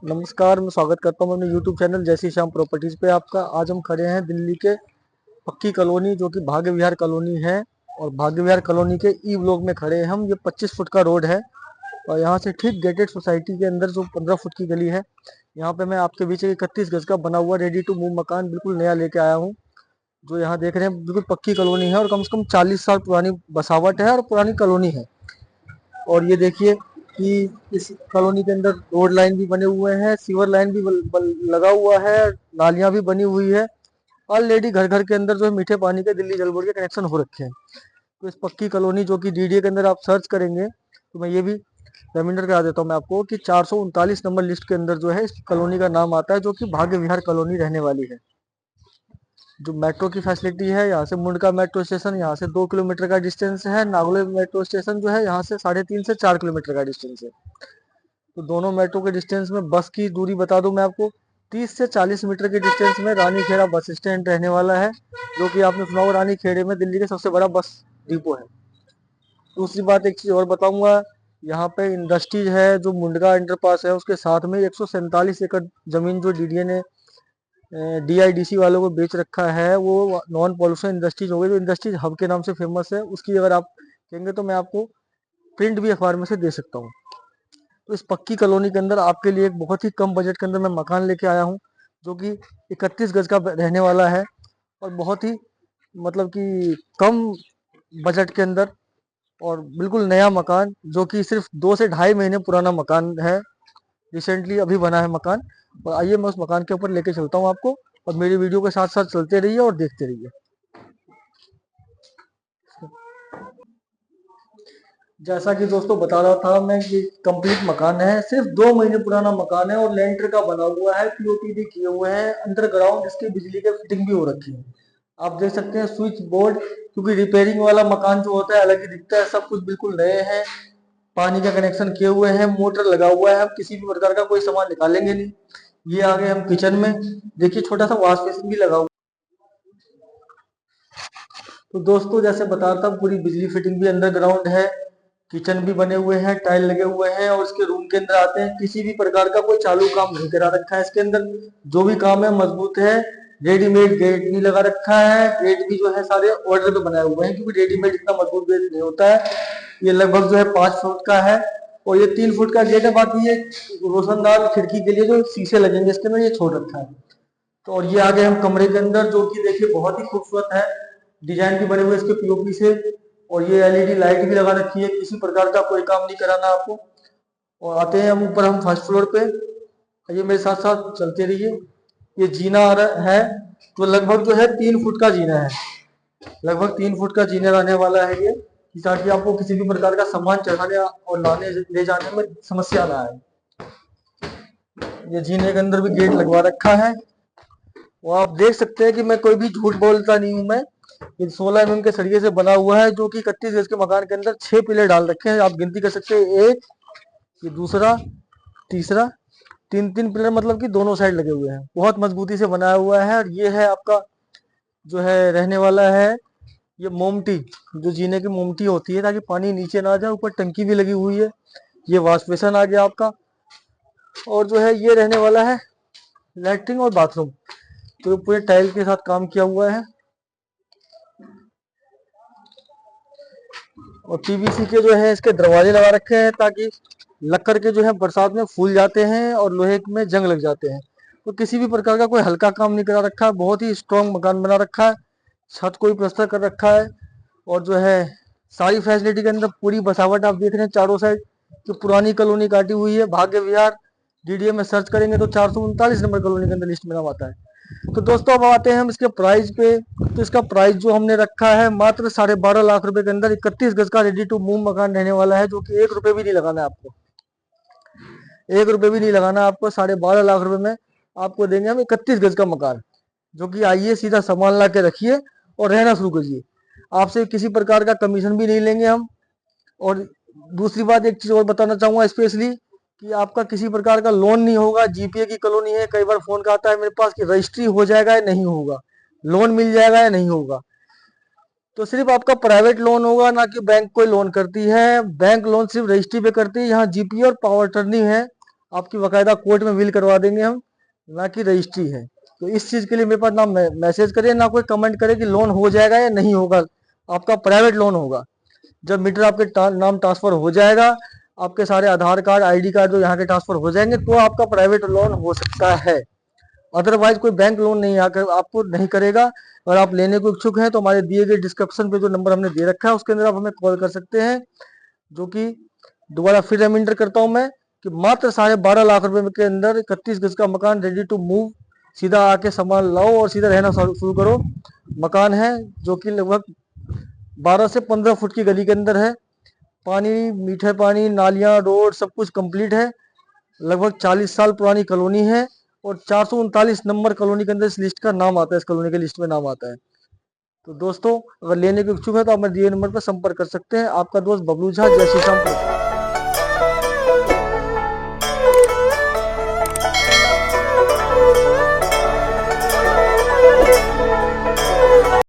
नमस्कार, मैं स्वागत करता हूँ अपने यूट्यूब चैनल जय श्री श्याम प्रॉपर्टीज पे आपका। आज हम खड़े हैं दिल्ली के पक्की कॉलोनी जो कि भाग्य विहार कॉलोनी है, और भाग्य विहार कॉलोनी के ई ब्लॉक में खड़े हैं हम। ये 25 फुट का रोड है और यहाँ से ठीक गेटेड सोसाइटी के अंदर जो 15 फुट की गली है, यहाँ पे मैं आपके बीच 31 गज का बना हुआ रेडी टू मूव मकान बिल्कुल नया लेके आया हूँ। जो यहाँ देख रहे हैं बिल्कुल पक्की कॉलोनी है और कम से कम 40 साल पुरानी बसावट है और पुरानी कॉलोनी है। और ये देखिए कि इस कॉलोनी के अंदर रोड लाइन भी बने हुए हैं, सीवर लाइन भी लगा हुआ है, नालियां भी बनी हुई है। ऑलरेडी घर घर के अंदर जो है मीठे पानी के दिल्ली जल बोर्ड के कनेक्शन हो रखे हैं। तो इस पक्की कॉलोनी जो कि डीडीए के अंदर आप सर्च करेंगे तो मैं ये भी रिमाइंडर करा देता हूँ मैं आपको कि 439 नंबर लिस्ट के अंदर जो है इस कॉलोनी का नाम आता है, जो कि भाग्य विहार कॉलोनी रहने वाली है। जो मेट्रो की फैसिलिटी है, यहाँ से मुंडका मेट्रो स्टेशन यहाँ से 2 किलोमीटर का डिस्टेंस है। नागलोई मेट्रो स्टेशन जो है यहाँ से 3.5 से 4 किलोमीटर का डिस्टेंस है। तो दोनों मेट्रो के डिस्टेंस में बस की दूरी बता दूं मैं आपको, 30 से 40 मीटर के डिस्टेंस में रानी खेड़ा बस स्टैंड रहने वाला है, जो कि आपने सुना होगा रानी खेड़े में दिल्ली का सबसे बड़ा बस डिपो है। दूसरी बात एक चीज और बताऊंगा, यहाँ पे इंडस्ट्रीज है जो मुंडका अंडरपास है उसके साथ में 147 एकड़ जमीन जो डीडीए ने डीआईडीसी वालों को बेच रखा है, वो नॉन पॉल्यूशन इंडस्ट्रीज हो गई, जो इंडस्ट्रीज हब के नाम से फेमस है। उसकी अगर आप कहेंगे तो मैं आपको प्रिंट भी अखबार में से दे सकता हूँ। तो इस पक्की कॉलोनी के अंदर आपके लिए एक बहुत ही कम बजट के अंदर मैं मकान लेके आया हूँ, जो कि 31 गज का रहने वाला है और बहुत ही मतलब कि कम बजट के अंदर, और बिल्कुल नया मकान जो कि सिर्फ 2 से ढाई महीने पुराना मकान है। रिसेंटली अभी बना है मकान। और आइए मैं उस मकान के ऊपर लेके चलता हूँ आपको, और मेरी वीडियो के साथ साथ चलते रहिए और देखते रहिए। जैसा कि दोस्तों बता रहा था मैं, ये कंप्लीट मकान है, सिर्फ 2 महीने पुराना मकान है और लेंटर का बना हुआ है, पीओपी भी किए हुए हैं, अंडरग्राउंड इसकी बिजली के फिटिंग भी हो रखी है। आप देख सकते हैं स्विच बोर्ड, क्योंकि रिपेयरिंग वाला मकान जो होता है अलग ही दिखता है, सब कुछ बिल्कुल नए हैं। पानी का कनेक्शन किए हुए हैं, मोटर लगा हुआ है, हम किसी भी प्रकार का कोई सामान निकालेंगे नहीं। ये आ गए हम किचन में, देखिए छोटा सा वॉश बेसिन भी लगा हुआ। तो दोस्तों जैसे बता रहा था, पूरी बिजली फिटिंग भी अंडरग्राउंड है, किचन भी बने हुए हैं, टाइल लगे हुए हैं, और इसके रूम के अंदर आते हैं, किसी भी प्रकार का कोई चालू काम नहीं करा रखा है इसके अंदर। जो भी काम है मजबूत है। रेडीमेड गेट भी लगा रखा है, गेट भी जो है सारे ऑर्डर पे बनाए हुए हैं, क्योंकि रेडीमेड इतना मजबूत गेट नहीं होता है। ये लगभग जो है 5 फुट का है और ये 3 फुट का गेट है। बाकी ये रोशनदार खिड़की के लिए जो शीशे लगेंगे इसके अंदर, ये छोड़ रखा है। तो और ये आ गए हम कमरे के अंदर, जो कि देखिए बहुत ही खूबसूरत है, डिजाइन भी बने हुए इसके पीओपी से। और ये एलईडी लाइट भी लगा रखी है, किसी प्रकार का कोई काम नहीं कराना आपको। और आते हैं हम ऊपर, हम फर्स्ट फ्लोर पे। ये मेरे साथ साथ चलते रहिए। ये जीना आ रहा है, तो लगभग जो है 3 फुट का जीना है, लगभग 3 फुट का जीना रहने वाला है ये, कि ताकि आपको किसी भी प्रकार का सामान चढ़ाने और लाने ले जाने में समस्या ना आए। ये जीने के अंदर भी गेट लगवा रखा है। वो आप देख सकते हैं कि मैं कोई भी झूठ बोलता नहीं हूं मैं। ये 16 mm के सरिये से बना हुआ है, जो कि 31 गज के मकान के अंदर 6 पिलर डाल रखे हैं। आप गिनती कर सकते हैं, एक, ये दूसरा, तीसरा, तीन तीन पिलर, मतलब कि दोनों साइड लगे हुए हैं, बहुत मजबूती से बनाया हुआ है। और ये है आपका जो है रहने वाला है, ये मोमटी, जो जीने की मोमटी होती है ताकि पानी नीचे ना जाए, ऊपर टंकी भी लगी हुई है। ये वॉश बेसिन आ गया आपका। और जो है ये रहने वाला है लैट्रिन और बाथरूम, तो पूरे टाइल के साथ काम किया हुआ है। और पीवीसी के जो है इसके दरवाजे लगा रखे हैं, ताकि लक्कर के जो है बरसात में फूल जाते हैं और लोहे में जंग लग जाते हैं। तो किसी भी प्रकार का कोई हल्का काम नहीं करा रखा है, बहुत ही स्ट्रॉन्ग मकान बना रखा है। छत को भी प्लास्टर कर रखा है। और जो है सारी फैसिलिटी के अंदर पूरी बसावट आप देख रहे हैं चारों साइड, जो पुरानी कॉलोनी काटी हुई है भाग्य विहार। डीडीए में सर्च करेंगे तो 439 नंबर कॉलोनी के अंदर लिस्ट में नाम आता है। तो दोस्तों अब आते हैं हम इसके प्राइस पे। तो इसका प्राइस जो हमने रखा है मात्र 12.5 लाख रुपए के अंदर 31 गज का रेडी टू मूव मकान रहने वाला है, जो कि 1 रुपए भी नहीं लगाना है आपको, 1 रुपए भी नहीं लगाना है आपको। 12.5 लाख रुपए में आपको देंगे हम 31 गज का मकान, जो कि आइए सीधा सामान ला के रखिए और रहना शुरू करिए। आपसे किसी प्रकार का कमीशन भी नहीं लेंगे हम। और दूसरी बात एक चीज और बताना चाहूंगा स्पेशली, कि आपका किसी प्रकार का लोन नहीं होगा। जीपीए की कॉलोनी है, कई बार फोन का आता है मेरे पास कि रजिस्ट्री हो जाएगा या नहीं होगा, लोन मिल जाएगा या नहीं होगा। तो सिर्फ आपका प्राइवेट लोन होगा, ना कि बैंक कोई लोन करती है। बैंक लोन सिर्फ रजिस्ट्री पे करती है, यहाँ जीपीए और पावर अटर्नी है। आपकी बाकायदा कोर्ट में विल करवा देंगे हम, ना कि रजिस्ट्री है। तो इस चीज के लिए मेरे पास ना मैसेज करे ना कोई कमेंट करे कि लोन हो जाएगा या नहीं होगा। आपका प्राइवेट लोन होगा। जब मीटर आपके नाम ट्रांसफर हो जाएगा, आपके सारे आधार कार्ड आईडी कार्ड जो यहाँ के ट्रांसफर हो जाएंगे, तो आपका प्राइवेट लोन हो सकता है। अदरवाइज कोई बैंक लोन नहीं आकर आपको नहीं करेगा। अगर आप लेने को इच्छुक हैं तो हमारे दिए गए डिस्क्रिप्शन पे जो नंबर हमने दे रखा है उसके अंदर आप हमें कॉल कर सकते हैं। जो कि दोबारा फिर रिमाइंडर करता हूं मैं कि मात्र 12.5 लाख रुपए के अंदर 31 गज का मकान रेडी टू मूव, सीधा आके सामान लाओ और सीधा रहना शुरू करो। मकान है जो कि लगभग 12 से 15 फुट की गली के अंदर है। पानी, मीठे पानी, नालियां, रोड सब कुछ कंप्लीट है। लगभग 40 साल पुरानी कॉलोनी है और 439 नंबर कॉलोनी के अंदर इस लिस्ट का नाम आता है, इस कॉलोनी के लिस्ट में नाम आता है। तो दोस्तों, अगर लेने के इच्छुक है तो आप मेरे दिए नंबर पर संपर्क कर सकते हैं। आपका दोस्त बबलू झा, जय श्री श्याम।